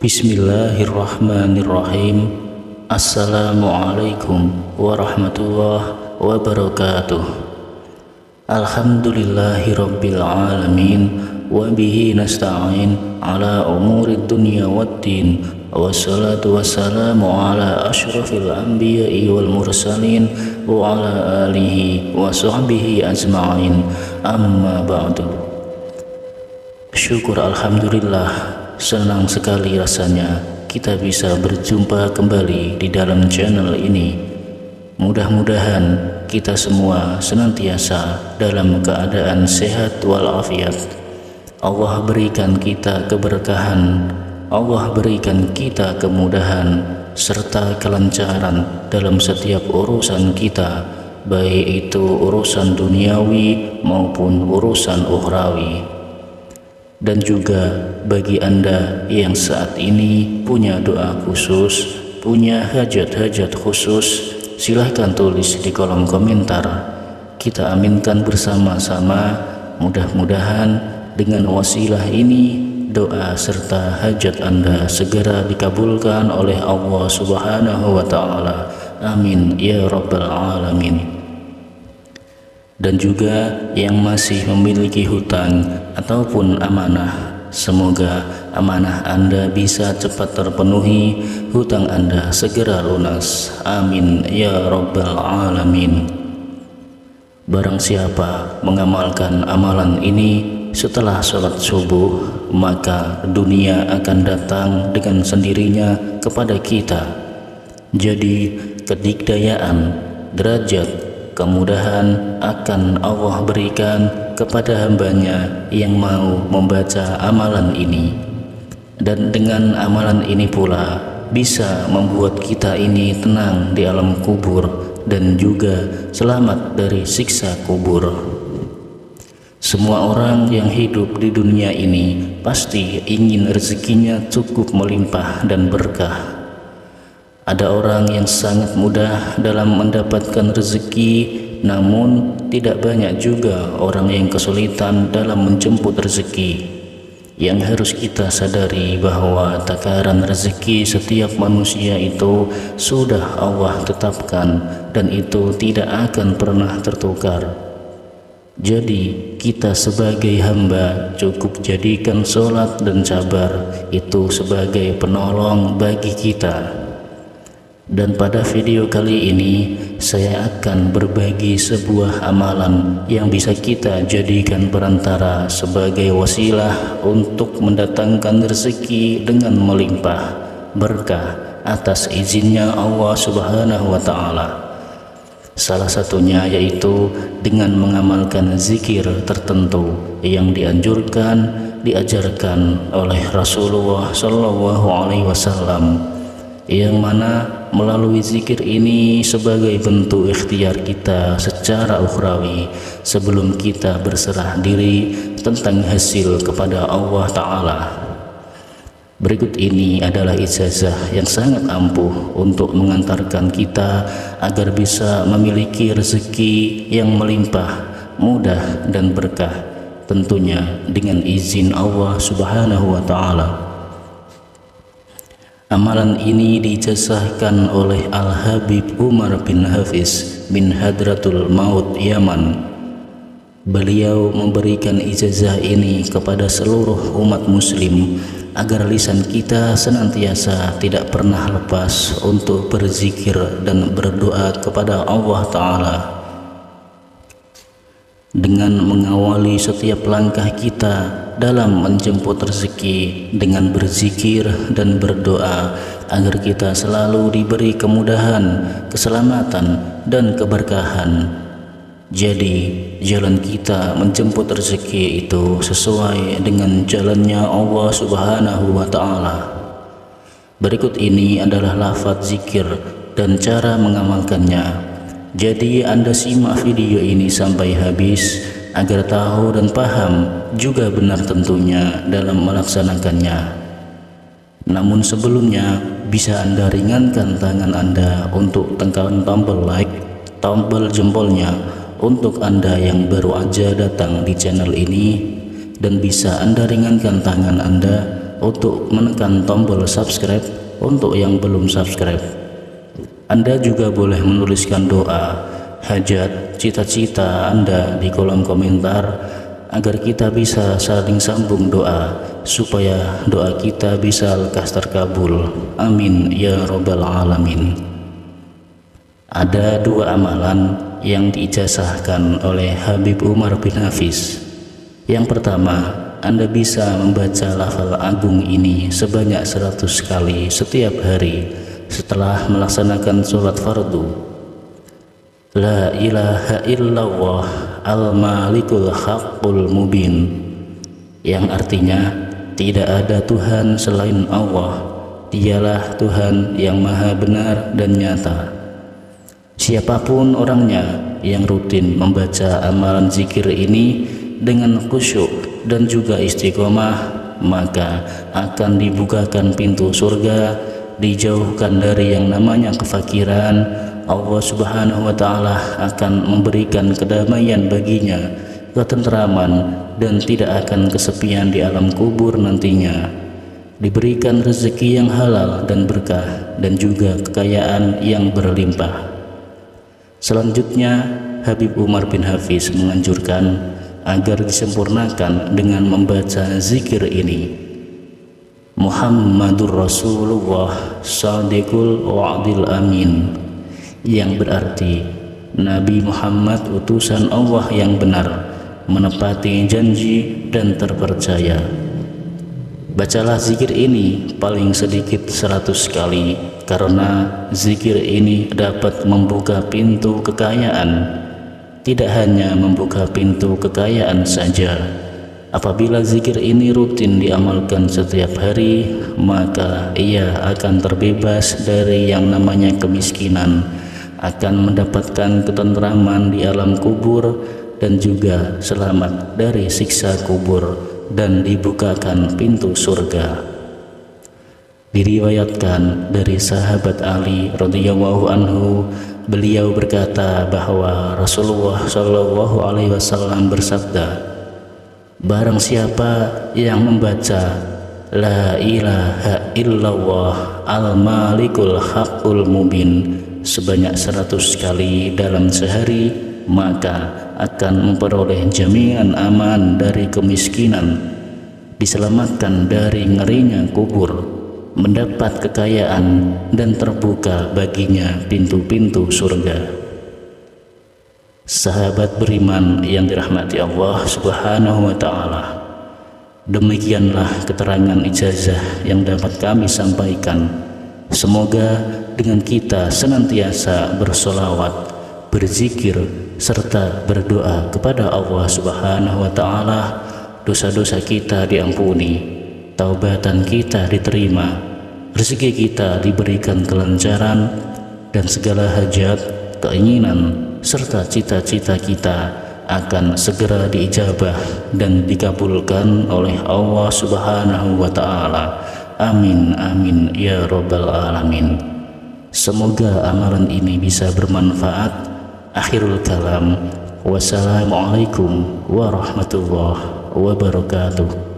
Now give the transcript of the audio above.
Bismillahirrahmanirrahim. Assalamualaikum warahmatullahi wabarakatuh. Alhamdulillahi rabbil alamin, wa bihi nasta'in ala umurid dunya waddin, wassalatu wassalamu ala ashrafil anbiya'i wal mursalin wa ala alihi wa sahbihi ajma'in, amma ba'du. Syukur alhamdulillah, senang sekali rasanya kita bisa berjumpa kembali di dalam channel ini. Mudah-mudahan kita semua senantiasa dalam keadaan sehat walafiat. Allah berikan kita keberkahan, Allah berikan kita kemudahan serta kelancaran dalam setiap urusan kita, baik itu urusan duniawi maupun urusan ukhrawi. Dan juga bagi Anda yang saat ini punya doa khusus, punya hajat-hajat khusus, silahkan tulis di kolom komentar. Kita aminkan bersama-sama, mudah-mudahan dengan wasilah ini doa serta hajat Anda segera dikabulkan oleh Allah Subhanahu wa Ta'ala. Amin ya Rabbal Alamin. Dan juga yang masih memiliki hutang ataupun amanah, semoga amanah Anda bisa cepat terpenuhi, hutang Anda segera lunas. Amin ya Rabbal Alamin. Barang siapa mengamalkan amalan ini setelah sholat subuh, maka dunia akan datang dengan sendirinya kepada kita. Jadi kedikdayaan, derajat, kemudahan akan Allah berikan kepada hambanya yang mau membaca amalan ini. Dan dengan amalan ini pula bisa membuat kita ini tenang di alam kubur dan juga selamat dari siksa kubur. Semua orang yang hidup di dunia ini pasti ingin rezekinya cukup melimpah dan berkah. Ada orang yang sangat mudah dalam mendapatkan rezeki, namun tidak banyak juga orang yang kesulitan dalam menjemput rezeki. Yang harus kita sadari bahwa takaran rezeki setiap manusia itu sudah Allah tetapkan dan itu tidak akan pernah tertukar. Jadi kita sebagai hamba cukup jadikan sholat dan sabar itu sebagai penolong bagi kita. Dan pada video kali ini saya akan berbagi sebuah amalan yang bisa kita jadikan perantara sebagai wasilah untuk mendatangkan rezeki dengan melimpah berkah atas izinnya Allah Subhanahu wa Ta'ala. Salah satunya yaitu dengan mengamalkan zikir tertentu yang diajarkan oleh Rasulullah Shallallahu Alaihi Wasallam, yang mana melalui zikir ini sebagai bentuk ikhtiar kita secara ukhrawi sebelum kita berserah diri tentang hasil kepada Allah Ta'ala. Berikut ini adalah ijazah yang sangat ampuh untuk mengantarkan kita agar bisa memiliki rezeki yang melimpah, mudah dan berkah, tentunya dengan izin Allah Subhanahu wa Ta'ala. Amalan ini dijazahkan oleh Al-Habib Umar bin Hafiz bin Hadratul Maut Yaman. Beliau memberikan ijazah ini kepada seluruh umat muslim agar lisan kita senantiasa tidak pernah lepas untuk berzikir dan berdoa kepada Allah Ta'ala. Dengan mengawali setiap langkah kita dalam menjemput rezeki dengan berzikir dan berdoa agar kita selalu diberi kemudahan, keselamatan dan keberkahan. Jadi jalan kita menjemput rezeki itu sesuai dengan jalannya Allah Subhanahu wa Ta'ala. Berikut ini adalah lafaz zikir dan cara mengamalkannya. Jadi Anda simak video ini sampai habis agar tahu dan paham juga benar tentunya dalam melaksanakannya. Namun sebelumnya bisa Anda ringankan tangan Anda untuk tekan tombol like, tombol jempolnya untuk Anda yang baru aja datang di channel ini, dan bisa Anda ringankan tangan Anda untuk menekan tombol subscribe untuk yang belum subscribe. Anda juga boleh menuliskan doa, hajat, cita-cita Anda di kolom komentar agar kita bisa saling sambung doa, supaya doa kita bisa lekas terkabul. Amin ya robbal alamin. Ada dua amalan yang diijazahkan oleh Habib Umar bin Hafiz. Yang pertama, Anda bisa membaca lafal agung ini sebanyak 100 kali setiap hari setelah melaksanakan sholat fardu. La ilaha illallah al-malikul haqqul mubin, yang artinya tidak ada Tuhan selain Allah, dialah Tuhan yang maha benar dan nyata. Siapapun orangnya yang rutin membaca amalan zikir ini dengan khusyuk dan juga istiqomah, maka akan dibukakan pintu surga, dijauhkan dari yang namanya kefakiran. Allah Subhanahu wa Ta'ala akan memberikan kedamaian baginya, ketentraman, dan tidak akan kesepian di alam kubur nantinya. Diberikan rezeki yang halal dan berkah, dan juga kekayaan yang berlimpah. Selanjutnya, Habib Umar bin Hafiz menganjurkan agar disempurnakan dengan membaca zikir ini. Muhammadur Rasulullah Shadiqul Wa'dil Amin, yang berarti Nabi Muhammad utusan Allah yang benar, menepati janji dan terpercaya. Bacalah zikir ini paling sedikit 100 kali, karena zikir ini dapat membuka pintu kekayaan. Tidak hanya membuka pintu kekayaan saja, apabila zikir ini rutin diamalkan setiap hari, maka ia akan terbebas dari yang namanya kemiskinan, akan mendapatkan ketentraman di alam kubur, dan juga selamat dari siksa kubur dan dibukakan pintu surga. Diriwayatkan dari sahabat Ali radhiyallahu anhu, beliau berkata bahwa Rasulullah shallallahu alaihi wasallam bersabda, barang siapa yang membaca la ilaha illallah al-malikul haqqul mubin sebanyak 100 kali dalam sehari, maka akan memperoleh jaminan aman dari kemiskinan, diselamatkan dari ngerinya kubur, mendapat kekayaan, dan terbuka baginya pintu-pintu surga. Sahabat beriman yang dirahmati Allah Subhanahu wa Ta'ala, demikianlah keterangan ijazah yang dapat kami sampaikan. Semoga dengan kita senantiasa bersolawat, berzikir, serta berdoa kepada Allah Subhanahu wa Ta'ala, dosa-dosa kita diampuni, taubatan kita diterima, rezeki kita diberikan kelancaran, dan segala hajat, keinginan, serta cita-cita kita akan segera diijabah dan dikabulkan oleh Allah Subhanahu wa Ta'ala. Amin amin ya robbal alamin. Semoga amalan ini bisa bermanfaat. Akhirul kalam, wassalamualaikum warahmatullahi wabarakatuh.